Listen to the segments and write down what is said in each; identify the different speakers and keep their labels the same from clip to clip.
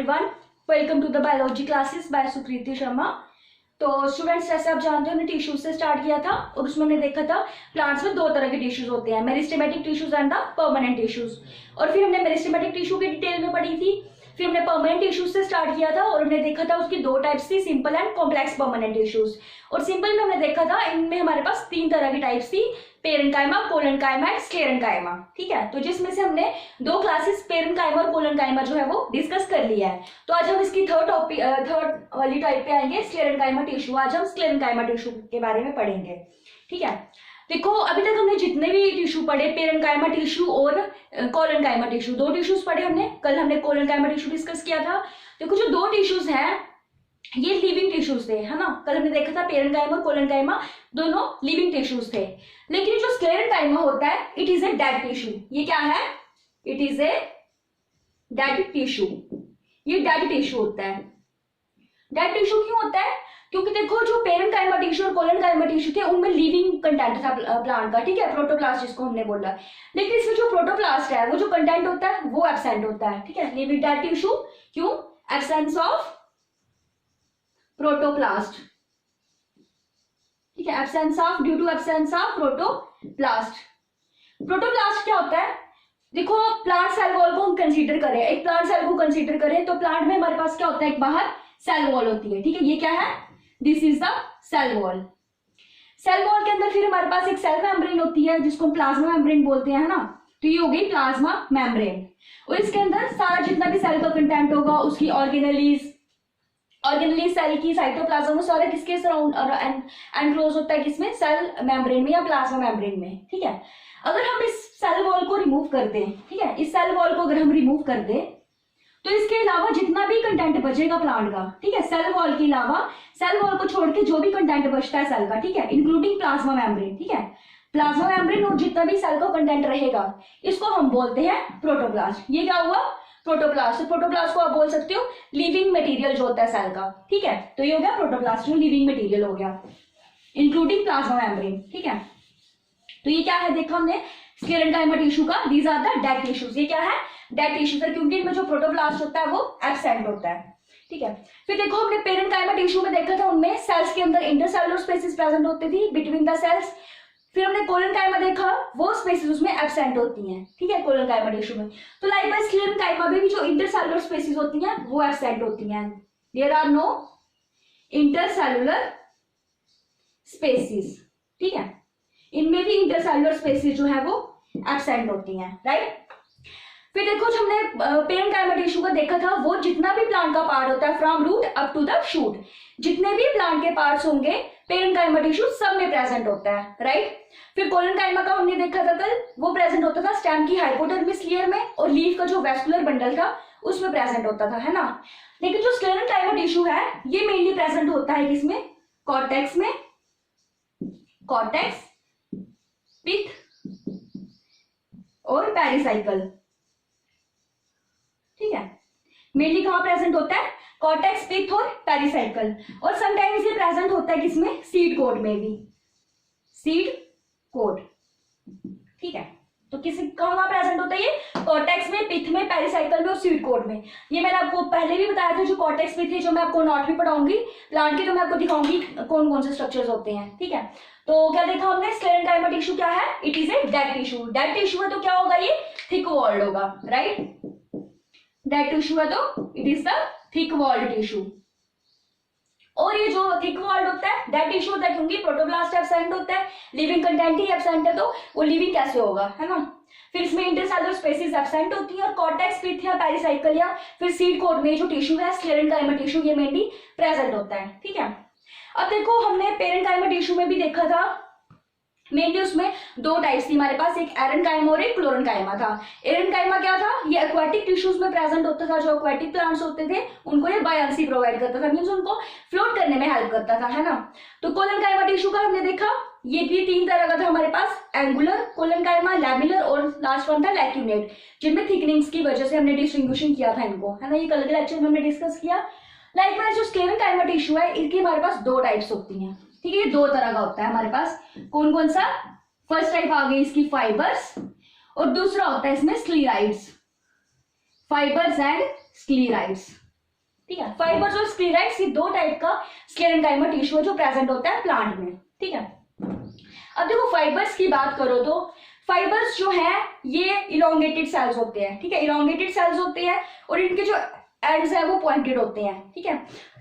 Speaker 1: everyone, welcome to the biology classes by Sukriti Sharma. तो students, जैसे आप जानते हो हमने टिश्यूज से स्टार्ट किया था और उसमें हमने देखा था प्लांट्स में दो तरह के टिश्यूज होते हैं, meristematic tissues and the permanent tissues. और फिर हमने मेरिस्टेमेटिक टिश्यू की डिटेल में पढ़ी थी। फिर हमने परमानेंट टिश्यूज से स्टार्ट किया था और हमने देखा था उसकी दो टाइप्स थी, simple and complex permanent tissues. और सिंपल में हमने देखा था इनमें हमारे पास तीन तरह की टाइप्स थी, पेरेन्काइमा, कोलेन्काइमा एंड स्क्लेरेन्काइमा। ठीक है, तो जिसमें से हमने दो क्लासेस पेरेन्काइमा और कोलेन्काइमा जो है वो डिस्कस कर लिया है। तो आज हम इसकी थर्ड वाली टाइप पे आएंगे, स्क्लेरेन्काइमा टिश्यू। आज हम स्क्लेरेन्काइमा टिश्यू के बारे में पढ़ेंगे। ठीक है, देखो अभी तक हमने जितने भी टिश्यू पढ़े, पेरेन्काइमा टिश्यू और कोलेन्काइमा टिश्यू, दो टिश्यूज पढ़े हमने। कल हमने कोलेन्काइमा टिश्यू डिस्कस किया था। देखो जो दो टिश्यूज हैं ये लिविंग टिश्यूज थे, है ना। कल हमने देखा था पेरेन्काइमा और कोलेन्काइमा दोनों लिविंग टिश्यूज थे। लेकिन जो स्क्लेरेन्काइमा होता है it is a dead tissue. ये क्या है? It is a dead tissue. ये डेड टिश्यू होता है। डेड टिश्यू क्यों होता है? क्योंकि देखो जो पेरेन्काइमा टिश्यू और कोलेन्काइमा टिश्यू थे उनमें लिविंग कंटेंट था प्लांट का, ठीक है, प्रोटोप्लास्ट जिसको हमने बोला। लेकिन इसमें जो प्रोटोप्लास्ट है वो जो कंटेंट होता है वो एब्सेंट होता है। ठीक है, लिविंग डेड टिश्यू क्यों? Absence of protoplast. ठीक है, absence of, due to absence of protoplast. Protoplast क्या होता है? देखो प्लांट सेल वॉल को हम कंसीडर करें, एक प्लांट सेल को कंसीडर करें तो प्लांट में हमारे पास क्या होता है? एक बाहर सेल वॉल होती है। ठीक है, ये क्या है? This is the cell wall. Cell wall के अंदर फिर हमारे पास एक सेल मेम्ब्रेन होती है जिसको हम प्लाज्मा मेम्ब्रेन बोलते हैं, है ना। तो ये हो गई प्लाज्मा मेम्ब्रेन। और इसके अंदर सारा जितना भी सेल का कंटेंट होगा, उसकी ऑर्गेनेलीज सेल की साइटोप्लाज्म, वो सारा किसके सराउंड एनक्लोज होता है? किसमें? सेल मेम्ब्रेन में या प्लाज्मा मेम्ब्रेन में। ठीक है, अगर हम इस सेल वॉल को रिमूव कर दें, ठीक है, इस सेल वॉल को अगर हम रिमूव कर दें तो इसके अलावा जितना भी कंटेंट बचेगा प्लांट का, ठीक है, सेल वॉल के अलावा, सेल वॉल को छोड़ के जो भी कंटेंट बचता है सेल का, ठीक है, इंक्लूडिंग प्लाज्मा मेम्ब्रेन, ठीक है, प्लाज्मा मेम्ब्रेन और जितना भी सेल का कंटेंट रहेगा इसको हम बोलते हैं प्रोटोप्लास्ट। ये क्या हुआ? प्रोटोप्लास्ट। प्रोटोप्लास्ट को आप बोल सकते हो लिविंग मटेरियल जो होता है सेल का। ठीक है, तो ये हो गया प्रोटोप्लास्ट में लिविंग मटेरियल हो गया, इंक्लूडिंग प्लाज्मा मेम्ब्रेन। ठीक है, तो ये क्या है? देखा हमने स्क्लेरेन्काइमा टिश्यू का, these are the dead tissues. ये क्या है? डेड टिश्यूज है, क्योंकि इनमें जो प्रोटोप्लास्ट होता है वो एब्सेंट होता है। ठीक है, फिर देखो हमने पेरेन्काइमा टिश्यू में देखा था उनमें सेल्स के अंदर इंटरसेलुलर स्पेसिस प्रेजेंट होती थी बिटवीन द सेल्स। फिर हमने कोलेन्काइमा देखा, वो स्पेसिस उसमें एब्सेंट होती हैं। ठीक है, कोलेन्काइमा टिश्यू में। तो लाइकवाइज स्क्लेरेन्काइमा में भी जो इंटरसेलुलर स्पेसिस होती हैं वो एब्सेंट होती हैं। There are no intercellular spaces. ठीक है, इनमें भी इंटरसेलुलर स्पेसिस जो है वो एब्सेंट होती हैं, राइट। फिर देखो जो हमने पेरेन्काइमा टिश्यू का देखा था, वो जितना भी प्लांट का पार्ट होता है from root up to the shoot, जितने भी प्लांट के पार्ट्स होंगे पेरेन्काइमा टिश्यू सब में प्रेजेंट होता है, राइट। फिर कोलेन्काइमा का हमने देखा था कल, वो प्रेजेंट होता था स्टेम की हाइपोडर्मिस लेयर में और लीफ का जो वेस्कुलर बंडल था उसमें प्रेजेंट होता था, है ना। लेकिन जो स्क्लेरेन्काइमा टिश्यू है ये मेनली प्रेजेंट होता है किसमें? कॉर्टेक्स में, कॉर्टेक्स, पिथ और पेरिसाइकल। ठीक है, मेनली कहां प्रेजेंट होता है? कॉर्टेक्स, पिथ और पेरिसाइकल। और समटाइम्स ये प्रेजेंट होता है किसमें? सीड कोड में भी, सीड कोड। ठीक है, तो किसी कहां प्रेजेंट होता है ये? कॉर्टेक्स में, पिथ में, पेरिसाइकल में और सीड कोड में। ये मैंने आपको पहले भी बताया था, जो कॉर्टेक्स पिथ है जो मैं आपको नोट भी पढ़ाऊंगी प्लांट की, तो मैं आपको दिखाऊंगी कौन कौन से स्ट्रक्चर्स होते हैं। ठीक है, तो क्या देखा हमने? स्क्लेरेन्काइमा टिश्यू क्या है? It is a dead tissue. Dead tissue है तो क्या होगा? ये थिक वॉल्ड होगा, राइट। डेड टिश्यू है तो it is the thick walled tissue. और ये जो थिक वॉल्ड होता है डेड टिश्यू होता है क्योंकि प्रोटोप्लास्ट एब्सेंट होता है, लिविंग कंटेंट ही एब्सेंट है, तो वो लिविंग कैसे होगा, है ना। फिर इसमें इंटरसेलुलर स्पेसिस एब्सेंट होती है और कॉर्टेक्स, पिथ या पेरिसाइकल या फिर सीड कोड में जो टिश्यू है स्क्लेरेन्काइमा टिश्यू ये मेनली प्रेजेंट होता है। ठीक है, अब देखो हमने पेरेन्काइमा टिश्यू में भी देखा था मेनली उसमें दो टाइप्स थी हमारे पास, एक एरेन्काइमा और एक क्लोरेन्काइमा था। एरेन्काइमा क्या था? ये एक्वाटिक टिश्यूज में प्रेजेंट होता था, जो एक्वाटिक प्लांट्स होते थे उनको ये बायंसी प्रोवाइड करता था, मींस उनको फ्लोट करने में हेल्प करता था, है ना। तो कोलेन्काइमा टिश्यू का हमने देखा, ये भी तीन तरह का था हमारे पास, एंगुलर कोलेन्काइमा, लैमेलर और लास्ट वन था लैक्यूनेट, जिनमें थिकनिंग्स की वजह से हमने डिस्टिंग्विशन किया था इनको, है ना। ये कल के लेक्चर में हमने डिस्कस किया। लाइकवाइज जो स्क्लेरेन्काइमा टिश्यू है इनकी हमारे पास दो टाइप्स होती हैं। ठीक है, ये दो तरह का होता है हमारे पास। कौन कौन सा? फर्स्ट टाइप आ गई इसकी फाइबर्स और दूसरा होता है इसमें स्क्लीराइड्स, फाइबर्स एंड स्क्लीराइड्स। ठीक है। फाइबर्स और स्क्लेराइड्स, ये दो टाइप का स्क्लेरेंकाइमा टिश्यू है जो प्रेजेंट होता है प्लांट में, ठीक है। अब देखो फाइबर्स की बात करो तो फाइबर्स जो है ये इलोंगेटेड सेल्स होते हैं, ठीक है, इलोंगेटेड सेल्स होते हैं और इनके जो एंड्स है वो पॉइंटेड होते हैं, ठीक है।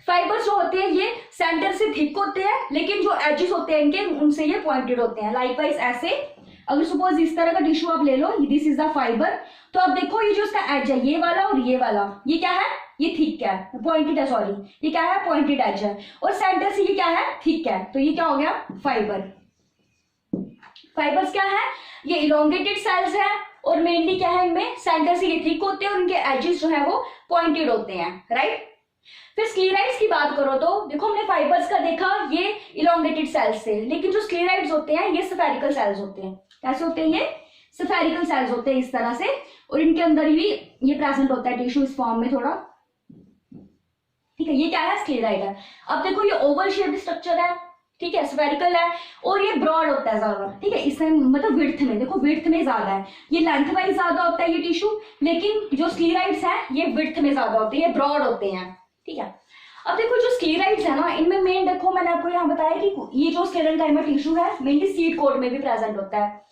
Speaker 1: फाइबर्स जो होते हैं ये सेंटर से थिक होते हैं, लेकिन जो एजेस होते हैं इनके उनसे ये पॉइंटेड होते हैं। लाइकवाइज ऐसे अगर सपोज इस तरह का टिश्यू आप ले लो, दिस इज द फाइबर, तो अब देखो ये जो इसका एज है ये वाला और ये वाला, ये क्या है, ये थिक है, पॉइंटेड है, सॉरी ये क्या है, पॉइंटेड एज है, और सेंटर से ये क्या है, थिक है, तो ये क्या हो गया, फाइबर। फाइबर्स क्या है, ये इलोंगेटेड सेल्स है और मेनली क्या है इनमें सेंटर से ये थिक होते हैं और इनके एजेस जो है वो पॉइंटेड होते हैं, राइट। फिर स्क्लेराइड्स की बात करो तो देखो हमने फाइबर्स का देखा ये इलोंगेटेड सेल्स से, लेकिन जो स्क्लेराइड्स होते हैं ये स्फेरिकल सेल्स होते हैं। कैसे होते हैं ये, स्फेरिकल सेल्स होते हैं इस तरह से, और इनके अंदर भी ये प्रेजेंट होता है टिश्यू इस फॉर्म में थोड़ा, ठीक है। ये क्या है, स्क्लेराइड है। अब देखो ये ओवल शेप्ड स्ट्रक्चर है, ठीक है, स्फेरिकल है और ये ब्रॉड होता है ज्यादा, ठीक है, इसमें मतलब विड्थ में, देखो विड्थ में ज्यादा है, ये लेंथ वाइज ज्यादा होता है ये टिश्यू, लेकिन जो स्क्लेराइड्स है ये विड्थ में ज्यादा होते हैं, ये ब्रॉड होते हैं, ठीक है। अब देखो जो स्क्लेराइड्स है ना, इनमें मेन देखो मैंने आपको यहाँ बताया कि ये जो स्क्लेरेंकाइमा टिश्यू है मेनली सीड कोट में भी प्रेजेंट होता है,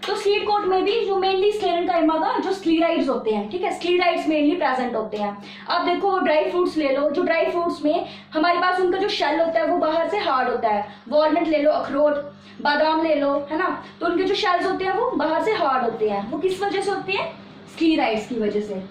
Speaker 1: तो सीड कोट में भी जो मेनली स्क्लेरेंकाइमा का जो स्क्लेराइड्स होते हैं, ठीक है, स्क्लेराइड्स मेनली प्रेजेंट होते हैं। अब देखो ड्राई फ्रूट्स ले लो, जो ड्राई फ्रूट्स में हमारे पास उनका जो शेल होता है वो बाहर से हार्ड होता है, वॉलनट ले लो, अखरोट, बादाम ले लो, है ना, तो उनके जो शेल्स होते हैं वो बाहर से हार्ड होते हैं, वो किस वजह से होती है, स्क्लेराइड्स की वजह से।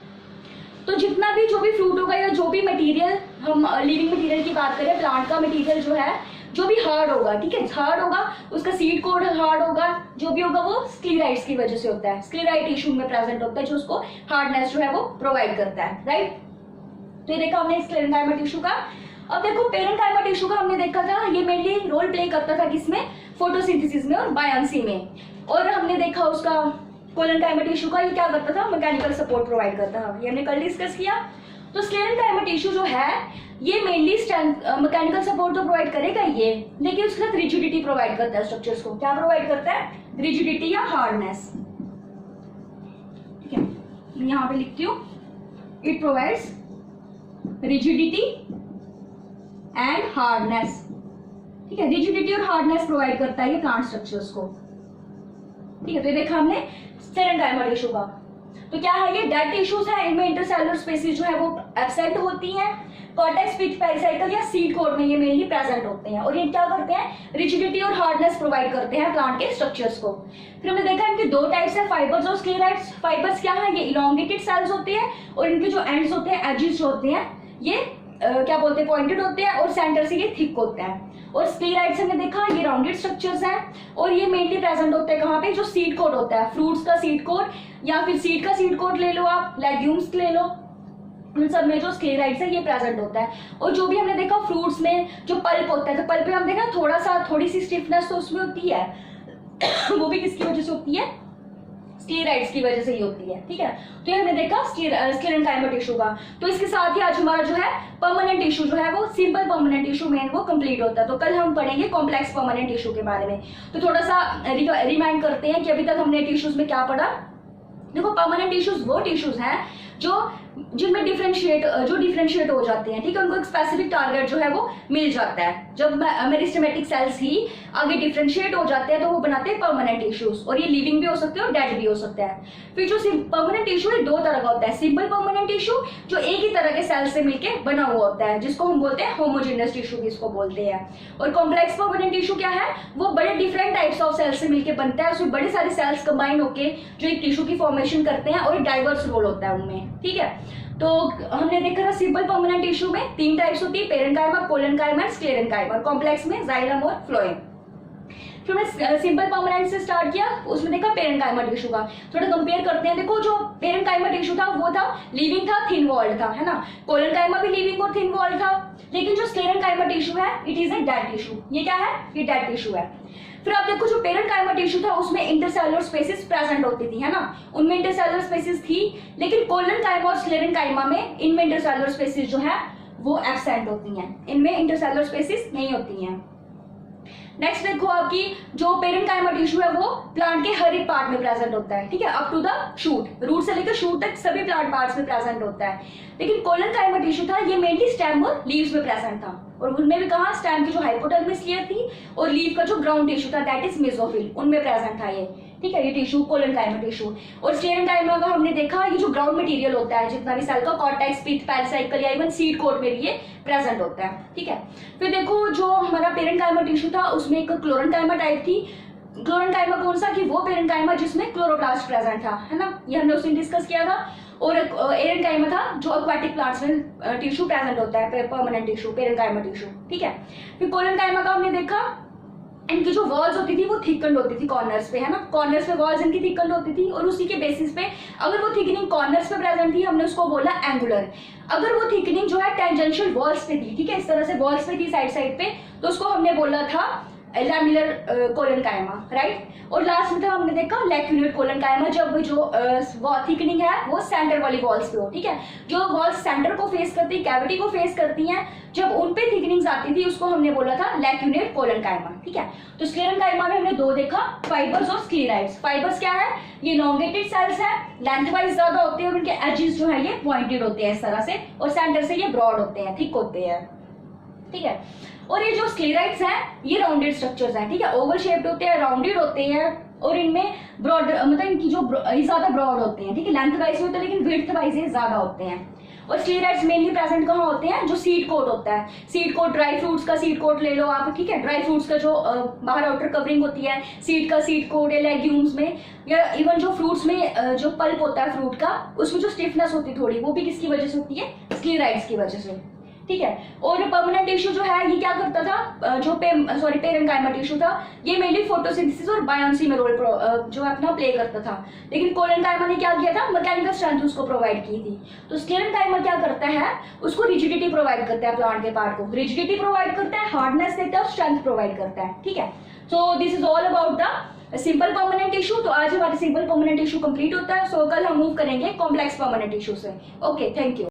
Speaker 1: तो जितना भी जो भी फ्रूट होगा या जो भी मटेरियल, हम लिविंग मटेरियल की बात करें, प्लांट का मटेरियल जो है जो भी हार्ड होगा, ठीक है, हार्ड होगा, उसका सीड कोड हार्ड होगा, जो भी होगा वो स्क्लेराइड्स की वजह से होता है, स्क्लेराइड टिश्यू में प्रेजेंट होता है जो उसको हार्डनेस जो है वो प्रोवाइड करता है, राइट। तो ये देखा हमने स्क्लेरेंकाइमा टिश्यू का। अब देखो पेरेंकाइमा टिश्यू का हमने देखा था ये मेनली रोल प्ले करता था किसमें, फोटोसिंथेसिस में और बायोन्सी में, और हमने देखा उसका कोलेनकाइमा टिश्यू का ये क्या करता था, मैकेनिकल सपोर्ट प्रोवाइड करता था, ये हमने कल डिस्कस किया। तो स्क्लेरेंकाइमा टिश्यू जो है ये मेनली मैकेनिकल सपोर्ट तो प्रोवाइड करेगा ये, लेकिन उसके साथ रिजिडिटी प्रोवाइड करता है स्ट्रक्चर्स को, क्या प्रोवाइड करता है, रिजिडिटी या हार्डनेस, ठीक है, मैं यहाँ पे लिखती हूँ, it provides rigidity and hardness, ठीक है, रिजिडिटी और हार्डनेस प्रोवाइड करता है ये प्लांट स्ट्रक्चर्स को, ठीक है। तो ये देखा हमने स्क्लेरेंकाइमा टिश्यू का। तो क्या है, ये डेड टिश्यूज है, इनमें इंटरसेलुलर स्पेसिस जो है वो एब्सेंट होती हैं, कॉर्टेक्स पिच पेरिसाइकल या सीड कोड में ये मेनली प्रेजेंट होते हैं, और ये क्या करते हैं, रिजिडिटी और हार्डनेस प्रोवाइड करते हैं प्लांट के स्ट्रक्चर्स को। फिर हमने देखा इनके दो टाइप्स है, फाइबर्स और स्क्लेराइड्स। फाइबर्स क्या है, ये इलोंगेटेड सेल्स होते हैं और इनके जो एंड्स होते हैं, एजेस जो होते हैं ये क्या बोलते हैं, पॉइंटेड होते हैं और सेंटर से ये थिक होता है। और स्क्लेराइड्स हमने देखा ये राउंडेड स्ट्रक्चर्स हैं और ये मेनली प्रेजेंट होते हैं कहाँ पे, जो सीड कोड होता है, फ्रूट्स का सीड कोड या फिर सीड का सीड कोड ले लो आप, लेग्यूम्स ले लो, उन सब में जो स्क्लेराइड्स है ये प्रेजेंट होता है। और जो भी हमने देखा फ्रूट्स में जो पल्प होता है, तो पल्प में हम देखा थोड़ी सी स्टिफनेस तो उसमें होती है वो भी किसकी वजह से होती है, स्क्लेराइड्स की वजह से ही होती है, ठीक है। तो ये हमने देखा स्क्लेरेंकाइमा टिश्यू का। तो इसके साथ ही आज हमारा जो है परमानेंट टिश्यू जो है वो सिंपल परमानेंट टिश्यू मेन वो कंप्लीट होता है। तो कल हम पढ़ेंगे कॉम्प्लेक्स परमानेंट टिश्यू के बारे में। तो थोड़ा सा रिमाइंड करते हैं कि अभी तक हमने टिश्यूज में क्या पढ़ा। देखो परमानेंट टिश्यूज वो टिश्यूज हैं जिनमें डिफरेंशिएट हो जाते हैं, ठीक है, उनको एक स्पेसिफिक टारगेट जो है वो मिल जाता है। जब मेरिस्टेमेटिक सेल्स ही आगे डिफरेंशिएट हो जाते हैं तो वो बनाते हैं परमानेंट टिश्यूज, और ये लिविंग भी हो सकते हैं और डेड भी हो सकते हैं। फिर जो परमानेंट टिश्यू है दो तरह का होता है, सिंपल परमानेंट टिश्यू जो एक ही तरह के सेल से मिलकर बना हुआ होता है, जिसको हम बोलते हैं होमोजेनस टिश्यू भी इसको बोलते हैं। और कॉम्प्लेक्स परमानेंट टिश्यू क्या है, वो बड़े डिफरेंट टाइप्स ऑफ सेल्स से मिलकर बनता है, उसमें बड़े सारे सेल्स कंबाइन होकर जो एक टिश्यू की फॉर्मेशन करते हैं और डाइवर्स रोल होता है उनमें, ठीक है। तो हमने देखा था सिंपल परमानेंट टिश्यू में तीन टाइप्स होती है, पेरेंकाइमा, कोलेनकाइमा एंड स्क्लेरेंकाइमा, और कॉम्प्लेक्स में जाइलम और फ्लोएम। फिर हमने सिंपल परमानेंट से स्टार्ट किया, उसमें देखा पेरेंकाइमा टिश्यू का। थोड़ा कंपेयर करते हैं। देखो जो पेरेंकाइमा टिश्यू था वो था लिविंग था, थिन वॉल्ड था, है ना। कोलेनकाइमा भी लिविंग और थिन वॉल्ड था, लेकिन जो स्क्लेरेंकाइमा टिश्यू है it is a dead tissue. ये क्या है, ये डेड टिश्यू है। फिर आप देखो जो पेरेंकाइमा टिश्यू था उसमें इंटरसेलुलर स्पेसिस प्रेजेंट होती थी, है ना, उनमें इंटरसेलुलर स्पेसिस थी, लेकिन कोलेनकाइमा और स्क्लेरेंकाइमा में इनमें इंटरसेलुलर स्पेसिस जो है वो एब्सेंट होती हैं, इनमें इंटरसेलुलर स्पेसिस नहीं होती हैं। नेक्स्ट देखो आपकी जो पेरेंकाइमा टिश्यू है वो प्लांट के हर एक पार्ट में प्रेजेंट होता है, ठीक है, up to the shoot, root से लेकर शूट तक सभी प्लांट पार्ट्स में प्रेजेंट होता है। लेकिन कोलेनकाइमा टिश्यू था ये मेनली स्टेम और लीव्स में प्रेजेंट था, और उनमें भी कहा स्टेम की जो हाइपोडर्मिस लेयर थी और लीफ का जो ग्राउंड टिश्यू था दैट इज मेसोफिल, उनमें प्रेजेंट था ये, ठीक है, ये टिश्यू कोलेनकाइमा टिश्यू। और स्टेरेनकाइमा का हमने देखा ये जो ग्राउंड मटेरियल होता है जितना भी सेल का, कॉर्टेक्स, पिथ, पेरिसाइकल या इवन सीड कोट में भी ये प्रेजेंट होता है, ठीक है। फिर देखो जो हमारा पेरेंकाइमा टिश्यू था उसमें एक क्लोरेनकाइमा टाइप थी। क्लोरेनकाइमा कौन सा कि वो पेरेंकाइमा जिसमें क्लोरोप्लास्ट प्रेजेंट था, है ना, ये हमने उस दिन डिस्कस किया था। और एरेनकाइमा था जो एक्वाटिक प्लांट्स में टिश्यू प्रेजेंट होता है, परमानेंट टिश्यू, पेरेंकाइमा टिश्यू, ठीक है। फिर कोलेनकाइमा का हमने देखा इनकी जो वॉल्स होती थी वो थिकन्ड होती थी कॉर्नर्स पे, है ना, कॉर्नर्स पे वॉल्स इनकी थिकन्ड होती थी, और उसी के बेसिस पे अगर वो थिकनिंग कॉर्नर्स पे प्रेजेंट थी हमने उसको बोला एंगुलर। अगर वो थिकनिंग जो है टेंजेंशियल वॉल्स पे थी, ठीक है, इस तरह से वॉल्स पे थी साइड साइड पे, तो उसको हमने बोला था लैमिलर कोलेनकाइमा, राइट। और लास्ट में था हमने देखा लैक्यूलेट कोलेनकाइमा, जब जो थिकनिंग है वो सेंटर वाली वॉल्स पे हो, ठीक है, जो वॉल्स सेंटर को फेस करती है, कैविटी को फेस करती हैं, जब उन पे थिकनिंग्स आती थी उसको हमने बोला था लैक्यूलेट कोलेनकाइमा, ठीक है। तो स्क्लेरेनकाइमा में हमने दो देखा, फाइबर्स और स्क्लेराइड्स। फाइबर्स क्या है, ये लॉन्गेटेड सेल्स है, लेंथ वाइज ज्यादा होते हैं और उनके एजेस जो है ये पॉइंटेड होते हैं इस तरह से, और सेंटर से ये ब्रॉड होते हैं, थिक होते हैं, ठीक है। और ये जो स्क्लेराइड्स हैं ये राउंडेड स्ट्रक्चर्स हैं, ठीक है, ओवल शेप्ड होते हैं, राउंडेड होते हैं, और इनमें ब्रॉड मतलब इनकी जो ज्यादा ब्रॉड होते हैं, ठीक है, लेंथ वाइज होते हैं लेकिन विड्थ वाइज ये ज्यादा होते हैं। और स्क्लेराइड्स मेनली प्रेजेंट कहाँ होते हैं, जो सीड कोट होता है, सीड कोट, ड्राई फ्रूट्स का सीड कोट ले लो आप, ठीक है, ड्राई फ्रूट्स का जो बाहर आउटर कवरिंग होती है, सीड का सीड कोट या लेग्यूम्स में, या इवन जो फ्रूट्स में जो पल्प होता है फ्रूट का, उसमें जो स्टिफनेस होती है थोड़ी, वो भी किसकी वजह से होती है, स्क्लेराइड्स की वजह से, ठीक है। और परमानेंट टिश्यू जो है ये क्या करता था, जो पेरेंकाइमा टिश्यू था ये मेनली फोटोसिंथेसिस और बायोन्सी में रोल जो अपना प्ले करता था, लेकिन कोलेनकाइमा ने क्या किया था, मैकेनिकल स्ट्रेंथ उसको प्रोवाइड की थी। तो स्क्लेरेनकाइमा क्या करता है, उसको रिजिडिटी प्रोवाइड करता है, प्लांट के पार्ट को रिजिडिटी प्रोवाइड करता है, हार्डनेस देता है और स्ट्रेंथ प्रोवाइड करता है, ठीक है। So this is all about the simple permanent tissue. तो आज हमारे सिंपल परमानेंट टिश्यू कंप्लीट होता है। सो कल हम मूव करेंगे कॉम्प्लेक्स परमानेंट टिश्यू से। Okay, thank you.